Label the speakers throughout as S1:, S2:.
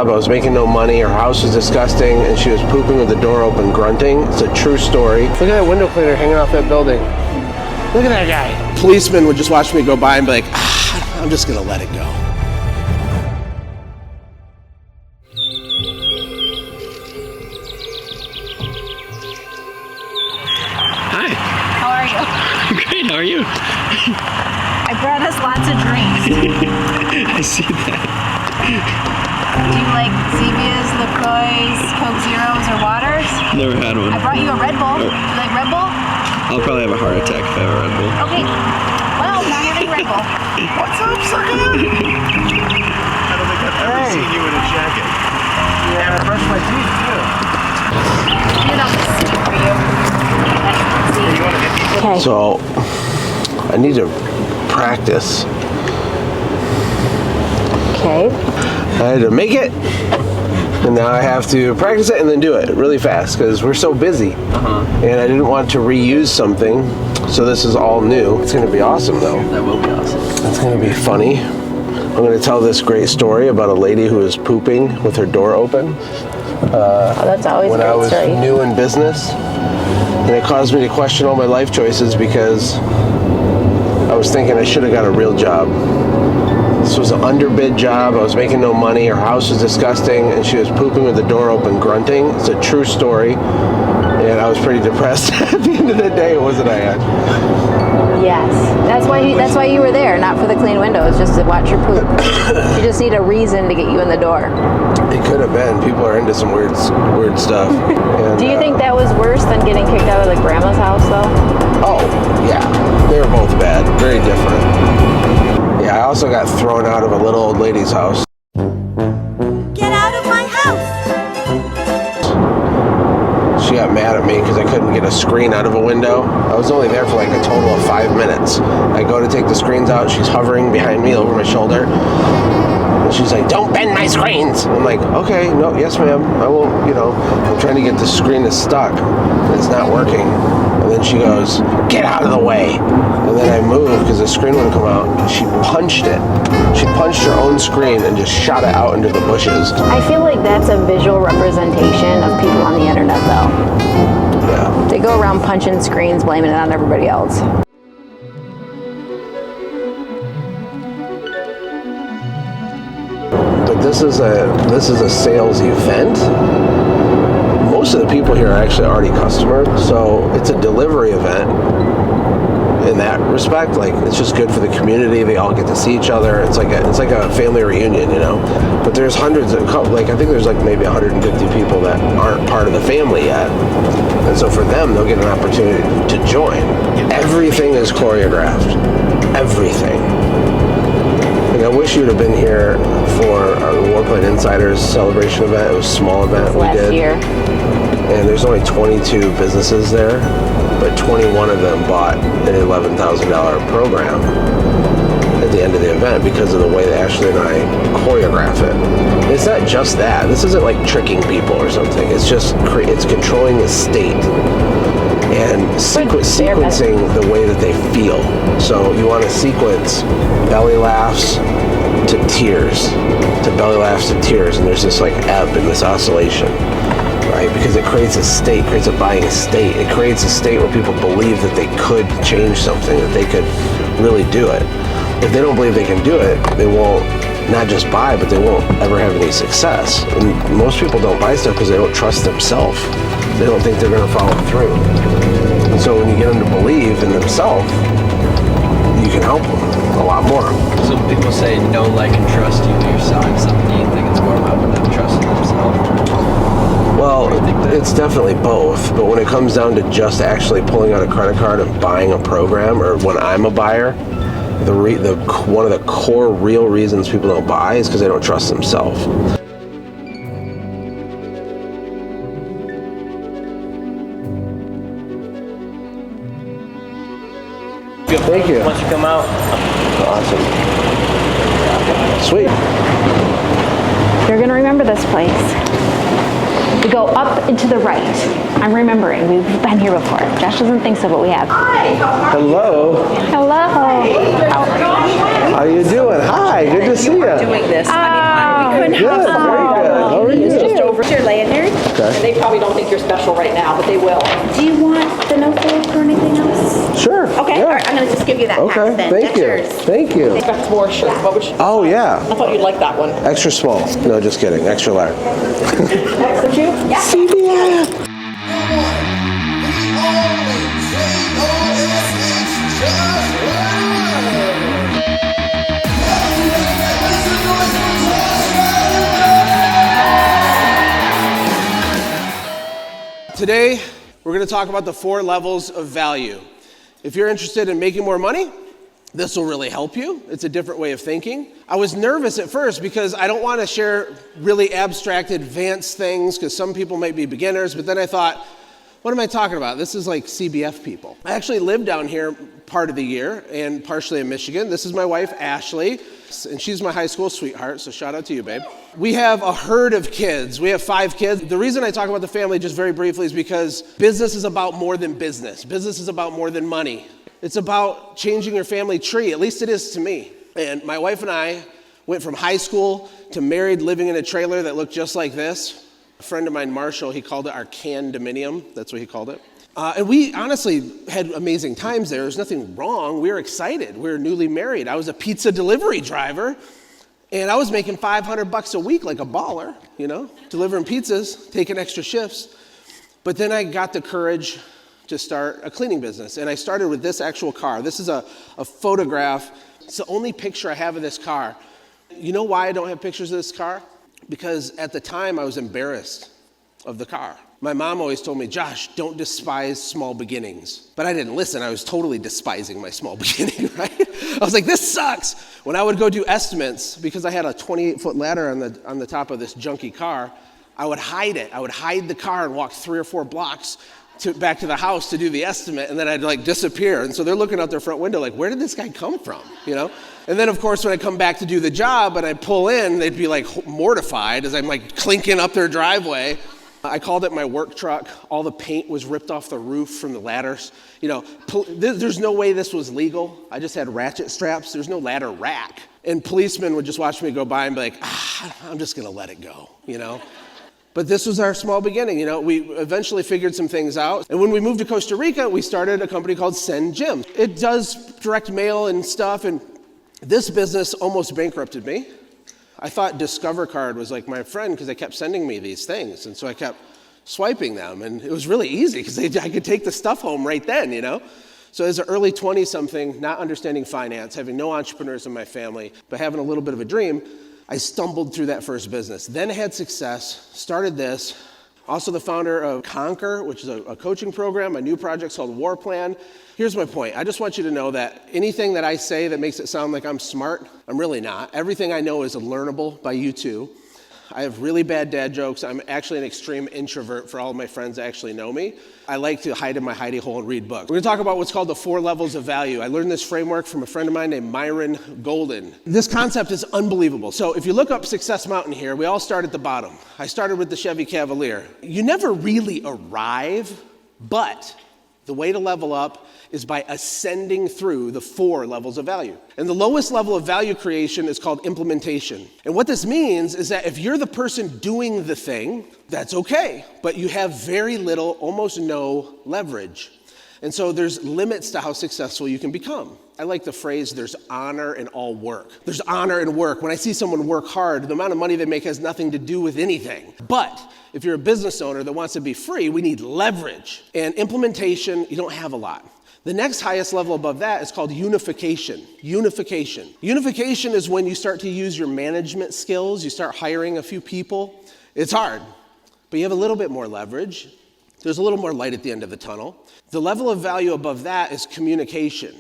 S1: I was making no money, her house was disgusting, and she was pooping with the door open, grunting. It's a true story. Look at that window cleaner hanging off that building. Look at that guy. Policemen would just watch me go by and be like, I'm just gonna let it go.
S2: Hi.
S3: How are you?
S2: Great, how are you?
S3: I brought us lots of drinks.
S2: I see that.
S3: Do you like Zevias, LaCroix, Coke Zeros, or waters?
S2: Never had one.
S3: I brought you a Red Bull. Do you like Red Bull?
S2: I'll probably have a heart attack if I have a Red Bull.
S3: Okay. Well, not having Red Bull.
S1: What's up, sucker?
S4: I don't think I've ever seen you in a jacket.
S1: Yeah, I brushed my teeth too.
S3: You know, this is for you.
S4: You want to get these?
S3: Okay.
S1: So, I need to practice.
S3: Okay.
S1: I had to make it, and now I have to practice it and then do it really fast because we're so busy. And I didn't want to reuse something, so this is all new. It's going to be awesome though.
S2: That will be awesome.
S1: It's going to be funny. I'm going to tell this great story about a lady who was pooping with her door open.
S3: Oh, that's always a
S1: When I
S3: great
S1: was
S3: story.
S1: new in business, and it caused me to question all my life choices because I was thinking I should have got a real job. This was an underbid job. I was making no money. Her house was disgusting, and she was pooping with the door open, grunting. It's a true story, and I was pretty depressed at the end of the day, wasn't I?
S3: Yes. That's why you were there, not for the clean windows, just to watch your poop. You just need a reason to get you in the door.
S1: It could have been. People are into some weird stuff. And,
S3: Do you think that was worse than getting kicked out of the grandma's house, though?
S1: Oh, yeah. They were both bad. Very different. Yeah, I also got thrown out of a little old lady's house.
S5: Get out of my house!
S1: She got mad at me because I couldn't get a screen out of a window. I was only there for like a total of 5 minutes. I go to take the screens out. She's hovering behind me over my shoulder. And she's like, don't bend my screens. I'm like, okay, no, yes ma'am. I will, I'm trying to get the screen that's stuck. It's not working. And then she goes, get out of the way. And then I moved because the screen wouldn't come out. She punched it. She punched her own screen and just shot it out into the bushes.
S3: I feel like that's a visual representation of people on the internet, though.
S1: Yeah.
S3: They go around punching screens, blaming it on everybody else.
S1: But this is a sales event. Most of the people here are actually already customers, so it's a delivery event. In that respect, like it's just good for the community. They all get to see each other. It's like a family reunion, But there's hundreds of I think there's like maybe 150 people that aren't part of the family yet, and so for them, they'll get an opportunity to join. Everything is choreographed. Everything. Like I wish you'd have been here for our Warplane Insiders celebration event. It was a small event we did.
S3: Last year.
S1: And there's only 22 businesses there, but 21 of them bought an $11,000 program at the end of the event because of the way that Ashlee and I choreograph it. And it's not just that. This isn't like tricking people or something. It's just it's controlling the state and sequencing the way that they feel. So you want to sequence belly laughs to tears, to belly laughs to tears, and there's this like ebb and this oscillation. Right? Because it creates a state, creates a buying state. It creates a state where people believe that they could change something, that they could really do it. If they don't believe they can do it, they won't not just buy, but they won't ever have any success. And most people don't buy stuff because they don't trust themselves. They don't think they're going to follow through. And so when you get them to believe in themselves, you can help them a lot more.
S2: So people say know, like, and trust you when you're selling something. Do you think it's more about them trusting themselves?
S1: Well, it's definitely both, but when it comes down to just actually pulling out a credit card and buying a program, or when I'm a buyer, one of the core real reasons people don't buy is because they don't trust themselves. Thank you.
S6: Once you come out.
S1: Awesome. Sweet.
S3: You're going to remember this place. We go up and to the right. I'm remembering. We've been here before. Josh doesn't think so, but we have.
S1: Hello.
S3: Hello.
S1: How you doing? Hi. Good to see you.
S5: Doing this. I mean, we couldn't
S1: Good.
S5: have
S1: Very good. Okay.
S6: And they probably don't think you're special right now, but they will.
S5: Do you want the notebook or anything else?
S1: Sure.
S5: Okay,
S1: yeah.
S5: all right, I'm gonna just give you that
S1: Okay,
S5: pack then.
S1: thank
S5: That's
S1: you.
S5: yours.
S1: Thank you.
S6: That's more shirt. What would you?
S1: Oh, yeah.
S6: I thought you'd like that one.
S1: Extra small. No, just kidding. Extra large.
S6: Would you? Yeah.
S1: CBF.
S7: Today, we're going to talk about the 4 levels of value. If you're interested in making more money, this will really help you. It's a different way of thinking. I was nervous at first because I don't want to share really abstract, advanced things because some people might be beginners, but then I thought, what am I talking about? This is like CBF people. I actually live down here part of the year and partially in Michigan. This is my wife, Ashlee, and she's my high school sweetheart, so shout out to you, babe. We have a herd of kids. We have 5 kids. The reason I talk about the family just very briefly is because business is about more than business. Business is about more than money. It's about changing your family tree, at least it is to me. And my wife and I went from high school to married, living in a trailer that looked just like this. A friend of mine, Marshall, he called it our condominium. That's what he called it. And we honestly had amazing times there. There's nothing wrong. We were excited. We were newly married. I was a pizza delivery driver, and I was making $500 a week like a baller, you know, delivering pizzas, taking extra shifts. But then I got the courage to start a cleaning business, and I started with this actual car. This is a photograph. It's the only picture I have of this car. You know why I don't have pictures of this car? Because at the time I was embarrassed of the car. My mom always told me, Josh, don't despise small beginnings. But I didn't listen. I was totally despising my small beginning, right? I was like, this sucks. When I would go do estimates, because I had a 28-foot ladder on the top of this junky car, I would hide it. I would hide the car and walk 3 or 4 blocks back to the house to do the estimate, and then I'd like disappear. And so they're looking out their front window like, where did this guy come from, you know? And then of course when I come back to do the job and I pull in, they'd be like mortified as I'm like clinking up their driveway. I called it my work truck. All the paint was ripped off the roof from the ladders. You know, there's no way this was legal. I just had ratchet straps. There's no ladder rack. And policemen would just watch me go by and be like, I'm just gonna let it go, you know? But this was our small beginning, you know. We eventually figured some things out. And when we moved to Costa Rica, we started a company called Send Gym. It does direct mail and stuff, and this business almost bankrupted me. I thought Discover Card was like my friend because they kept sending me these things. And so I kept swiping them. And it was really easy because I could take the stuff home right then, you know. So as an early 20-something, not understanding finance, having no entrepreneurs in my family, but having a little bit of a dream, I stumbled through that first business. Then had success, started this. Also the founder of Conquer, which is a coaching program. My new project's called War Plan. Here's my point. I just want you to know that anything that I say that makes it sound like I'm smart, I'm really not. Everything I know is learnable by you too. I have really bad dad jokes. I'm actually an extreme introvert for all of my friends that actually know me. I like to hide in my hidey hole and read books. We're gonna talk about what's called the 4 levels of value. I learned this framework from a friend of mine named Myron Golden. This concept is unbelievable. So if you look up Success Mountain here, we all start at the bottom. I started with the Chevy Cavalier. You never really arrive, but the way to level up is by ascending through the 4 levels of value. And the lowest level of value creation is called implementation. And what this means is that if you're the person doing the thing, that's okay, but you have very little, almost no leverage. And so there's limits to how successful you can become. I like the phrase, there's honor in all work. There's honor in work. When I see someone work hard, the amount of money they make has nothing to do with anything. But if you're a business owner that wants to be free, we need leverage. And implementation, you don't have a lot. The next highest level above that is called unification. Unification. Unification is when you start to use your management skills, you start hiring a few people. It's hard, but you have a little bit more leverage. There's a little more light at the end of the tunnel. The level of value above that is communication.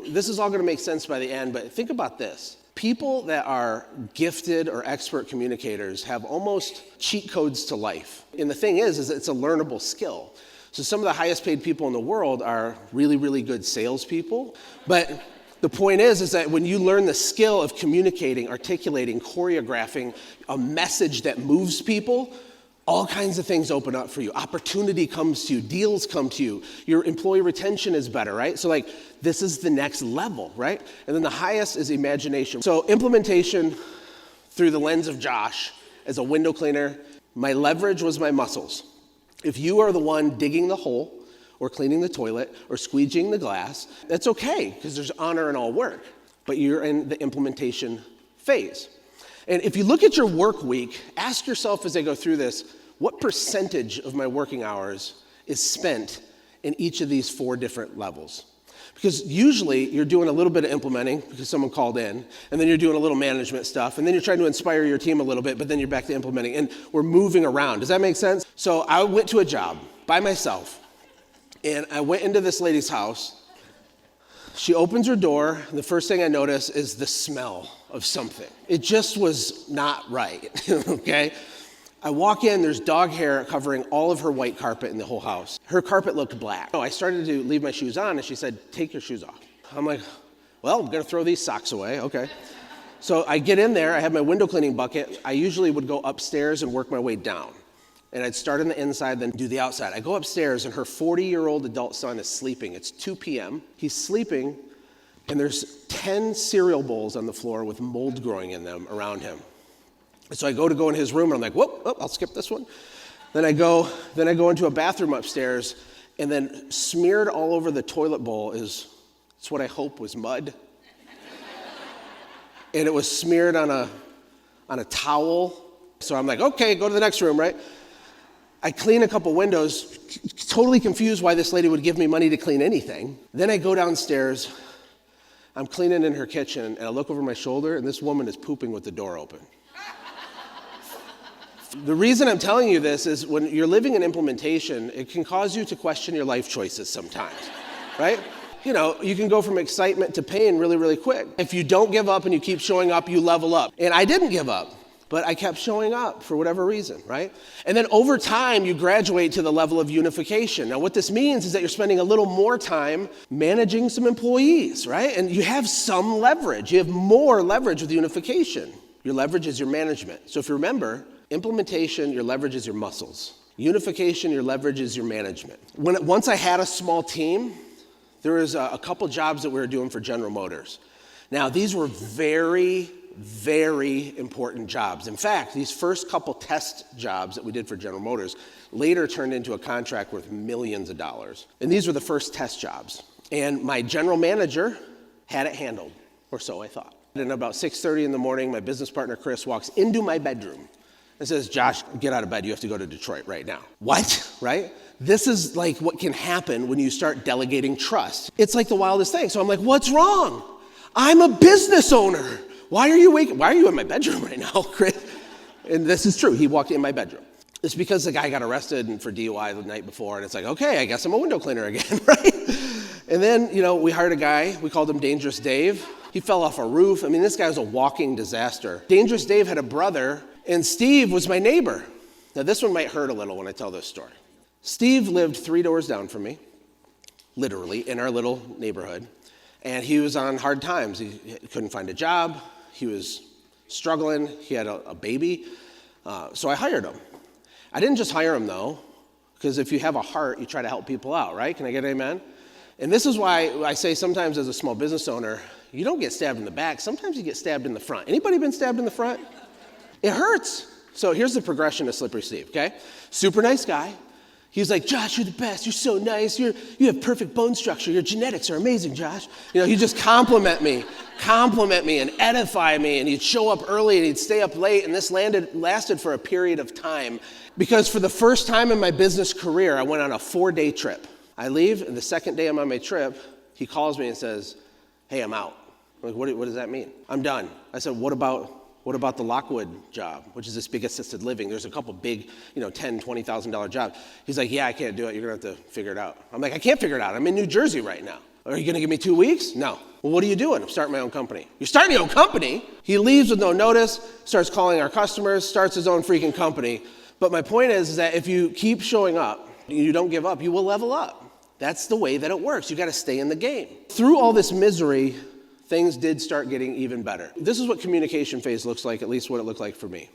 S7: This is all going to make sense by the end, but think about this. People that are gifted or expert communicators have almost cheat codes to life. And the thing is it's a learnable skill. So some of the highest paid people in the world are really, really good salespeople. But the point is that when you learn the skill of communicating, articulating, choreographing a message that moves people, all kinds of things open up for you. Opportunity comes to you, deals come to you, your employee retention is better, right? So like, this is the next level, right? And then the highest is imagination. So implementation through the lens of Josh as a window cleaner My leverage was my muscles. If you are the one digging the hole or cleaning the toilet or squeegeeing the glass, that's okay because there's honor in all work, but you're in the implementation phase. And if you look at your work week, ask yourself as I go through this, what percentage of my working hours is spent in each of these 4 different levels? Because usually you're doing a little bit of implementing because someone called in, and then you're doing a little management stuff, and then you're trying to inspire your team a little bit, but then you're back to implementing, and we're moving around. Does that make sense? So I went to a job by myself, and I went into this lady's house. She opens her door, and the first thing I notice is the smell of something. It just was not right, okay? I walk in, there's dog hair covering all of her white carpet in the whole house. Her carpet looked black. I started to leave my shoes on, and she said, take your shoes off. I'm like, well, I'm gonna throw these socks away, okay. So I get in there, I have my window cleaning bucket. I usually would go upstairs and work my way down. And I'd start on the inside, then do the outside. I go upstairs, and her 40-year-old adult son is sleeping. It's 2 p.m. He's sleeping, and there's 10 cereal bowls on the floor with mold growing in them around him. So I go in his room, and I'm like, whoop, I'll skip this one. Then I go into a bathroom upstairs, and then smeared all over the toilet bowl it's what I hope was mud. And it was smeared on a towel. So I'm like, okay, go to the next room, right? I clean a couple windows, totally confused why this lady would give me money to clean anything. Then I go downstairs, I'm cleaning in her kitchen, and I look over my shoulder, and this woman is pooping with the door open. The reason I'm telling you this is when you're living in implementation, it can cause you to question your life choices sometimes, right? You know, you can go from excitement to pain really, really quick. If you don't give up and you keep showing up, you level up. And I didn't give up, but I kept showing up for whatever reason, right? And then over time, you graduate to the level of unification. Now, what this means is that you're spending a little more time managing some employees, right? And you have some leverage. You have more leverage with unification. Your leverage is your management. So if you remember, implementation, your leverage is your muscles. Unification, your leverage is your management. Once I had a small team, there was a couple jobs that we were doing for General Motors. Now, these were very, very important jobs. In fact, these first couple test jobs that we did for General Motors later turned into a contract worth millions of dollars. And these were the first test jobs. And my general manager had it handled, or so I thought. And about 6:30 in the morning, my business partner, Chris, walks into my bedroom and says, Josh, get out of bed. You have to go to Detroit right now. What, right? This is like what can happen when you start delegating trust. It's like the wildest thing. So I'm like, what's wrong? I'm a business owner. Why are you in my bedroom right now, Chris? And this is true. He walked in my bedroom. It's because the guy got arrested for DUI the night before. And it's like, okay, I guess I'm a window cleaner again, right? And then, we hired a guy. We called him Dangerous Dave. He fell off a roof. I mean, this guy was a walking disaster. Dangerous Dave had a brother, and Steve was my neighbor. Now, this one might hurt a little when I tell this story. Steve lived 3 doors down from me, literally, in our little neighborhood. And he was on hard times. He couldn't find a job. He was struggling. He had a baby. So I hired him. I didn't just hire him, though, because if you have a heart, you try to help people out, right? Can I get an amen? And this is why I say sometimes as a small business owner, you don't get stabbed in the back. Sometimes you get stabbed in the front. Anybody been stabbed in the front? It hurts. So here's the progression of Slippery Steve, okay? Super nice guy. He's like, Josh, you're the best. You're so nice. You have perfect bone structure. Your genetics are amazing, Josh. He'd just compliment me and edify me, and he'd show up early and he'd stay up late, and this lasted for a period of time because for the first time in my business career, I went on a 4-day trip. I leave, and the second day I'm on my trip, he calls me and says, hey, I'm out. I'm like, what does that mean? I'm done. I said, what about the Lockwood job, which is this big assisted living? There's a couple big, $10,000, $20,000 jobs. He's like, yeah, I can't do it. You're gonna have to figure it out. I'm like, I can't figure it out. I'm in New Jersey right now. Are you gonna give me 2 weeks? No. Well, what are you doing? I'm starting my own company. You're starting your own company? He leaves with no notice, starts calling our customers, starts his own freaking company. But my point is that if you keep showing up, you don't give up, you will level up. That's the way that it works. You gotta stay in the game. Through all this misery, things did start getting even better. This is what communication phase looks like, at least what it looked like for me.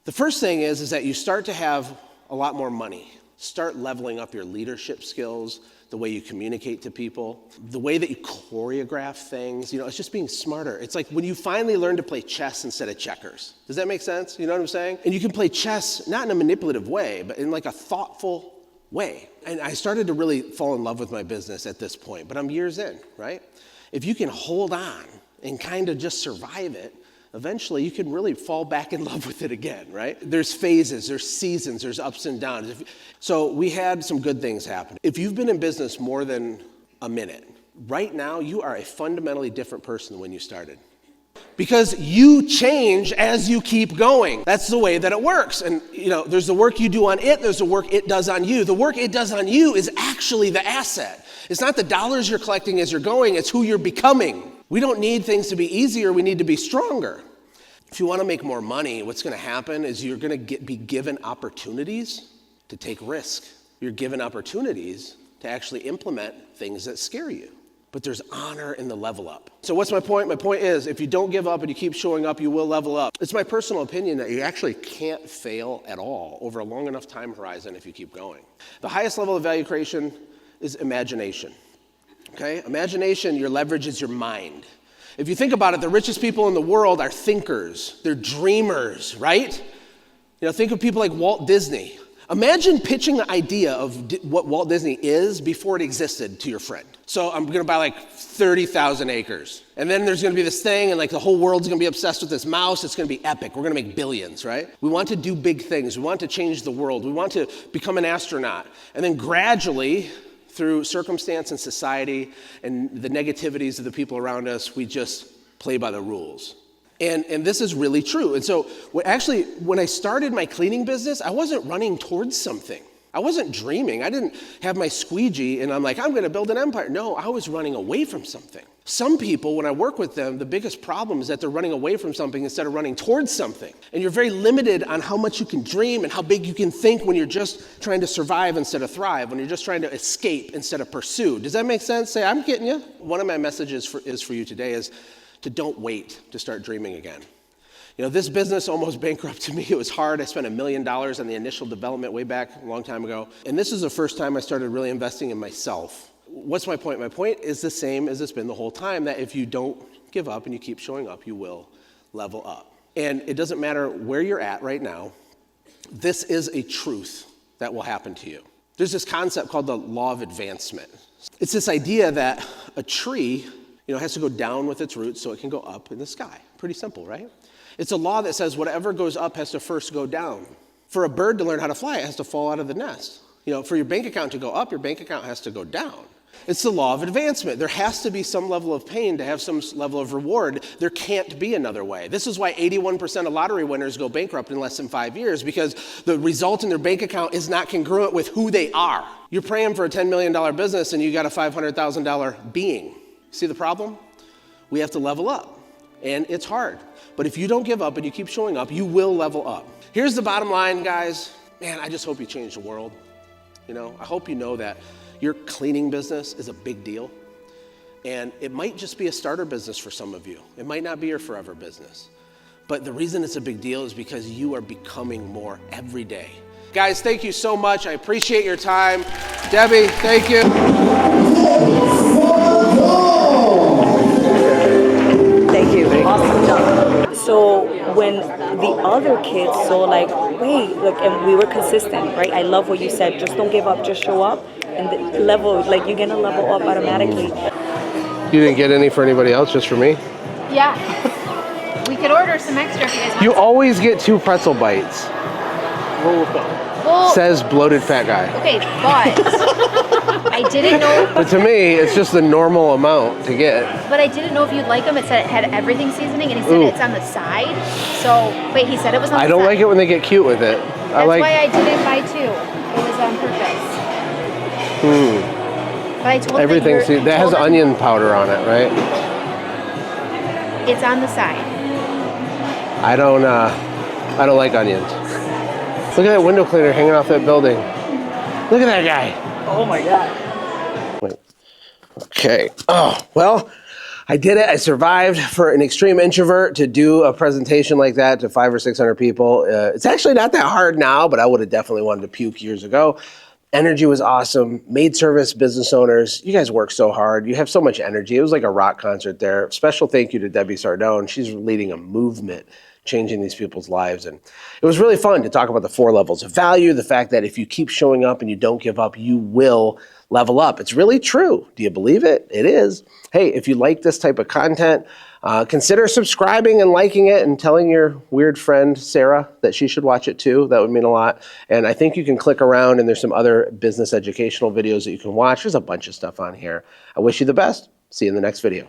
S7: The first thing is that you start to have a lot more money. Start leveling up your leadership skills, the way you communicate to people, the way that you choreograph things. It's just being smarter. It's like when you finally learn to play chess instead of checkers. Does that make sense? You know what I'm saying? And you can play chess not in a manipulative way, but in like a thoughtful way. And I started to really fall in love with my business at this point, but I'm years in, right? If you can hold on and kind of just survive it, eventually you can really fall back in love with it again, right? There's phases, there's seasons, there's ups and downs. So we had some good things happen. If you've been in business more than a minute, right now you are a fundamentally different person than when you started. Because you change as you keep going. That's the way that it works. And there's the work you do on it, there's the work it does on you. The work it does on you is actually the asset. It's not the dollars you're collecting as you're going, it's who you're becoming. We don't need things to be easier, we need to be stronger. If you want to make more money, what's going to happen is you're going to be given opportunities to take risk. You're given opportunities to actually implement things that scare you. But there's honor in the level up. So what's my point? My point is, if you don't give up and you keep showing up, you will level up. It's my personal opinion that you actually can't fail at all over a long enough time horizon if you keep going. The highest level of value creation is imagination. Okay? Imagination, your leverage is your mind. If you think about it, the richest people in the world are thinkers. They're dreamers, right? Think of people like Walt Disney. Imagine pitching the idea of what Walt Disney is before it existed to your friend. So I'm going to buy like 30,000 acres. And then there's going to be this thing, and like the whole world's going to be obsessed with this mouse. It's going to be epic. We're going to make billions, right? We want to do big things. We want to change the world. We want to become an astronaut. And then gradually, through circumstance and society and the negativities of the people around us, we just play by the rules. And this is really true. And so when I started my cleaning business, I wasn't running towards something. I wasn't dreaming. I didn't have my squeegee and I'm like, I'm going to build an empire. No, I was running away from something. Some people, when I work with them, the biggest problem is that they're running away from something instead of running towards something. And you're very limited on how much you can dream and how big you can think when you're just trying to survive instead of thrive, when you're just trying to escape instead of pursue. Does that make sense? Say, I'm getting you. One of my messages for you today is to don't wait to start dreaming again. This business almost bankrupted me. It was hard. I spent $1 million on the initial development way back a long time ago. And this is the first time I started really investing in myself. What's my point? My point is the same as it's been the whole time, that if you don't give up and you keep showing up, you will level up. And it doesn't matter where you're at right now. This is a truth that will happen to you. There's this concept called the law of advancement. It's this idea that a tree has to go down with its roots so it can go up in the sky. Pretty simple, right? It's a law that says whatever goes up has to first go down. For a bird to learn how to fly, it has to fall out of the nest. For your bank account to go up, your bank account has to go down. It's the law of advancement. There has to be some level of pain to have some level of reward. There can't be another way. This is why 81% of lottery winners go bankrupt in less than 5 years, because the result in their bank account is not congruent with who they are. You're praying for a $10 million business and you got a $500,000 being. See the problem? We have to level up, and it's hard. But if you don't give up and you keep showing up, you will level up. Here's the bottom line, guys. Man, I just hope you change the world. I hope you know that your cleaning business is a big deal. And it might just be a starter business for some of you. It might not be your forever business. But the reason it's a big deal is because you are becoming more every day. Guys, thank you so much. I appreciate your time. Debbie, thank you.
S8: Thank you. Awesome job. So when the other kids saw wait, look, and we were consistent, right? I love what you said. Just don't give up, just show up. And the level, you're going to level up automatically.
S1: You didn't get any for anybody else, just for me?
S3: Yeah. We could order some extra if you guys want.
S1: You always get 2 pretzel bites.
S3: Well,
S1: says bloated fat guy.
S3: okay, but I didn't know.
S1: But to me, it's just the normal amount to get.
S3: But I didn't know if you'd like them. It said it had everything seasoning, and he said it's on the side. So, wait, he said it was on the side.
S1: I don't like it when they get cute with it.
S3: That's why I didn't buy 2. It was on purpose. But I told
S1: everything that has onion powder on it, right?
S3: It's on the side.
S1: I don't like onions. Look at that window cleaner hanging off that building. Look at that guy.
S6: Oh my God.
S1: Wait. Okay. Oh, well, I did it. I survived. For an extreme introvert to do a presentation like that to 500 or 600 people. It's actually not that hard now, but I would have definitely wanted to puke years ago. Energy was awesome. Maid service business owners, you guys work so hard. You have so much energy. It was like a rock concert there. Special thank you to Debbie Sardone. She's leading a movement, changing these people's lives. And it was really fun to talk about the 4 levels of value, the fact that if you keep showing up and you don't give up, you will level up. It's really true. Do you believe it? It is. Hey, if you like this type of content, consider subscribing and liking it and telling your weird friend, Sarah, that she should watch it too. That would mean a lot. And I think you can click around and there's some other business educational videos that you can watch. There's a bunch of stuff on here. I wish you the best. See you in the next video.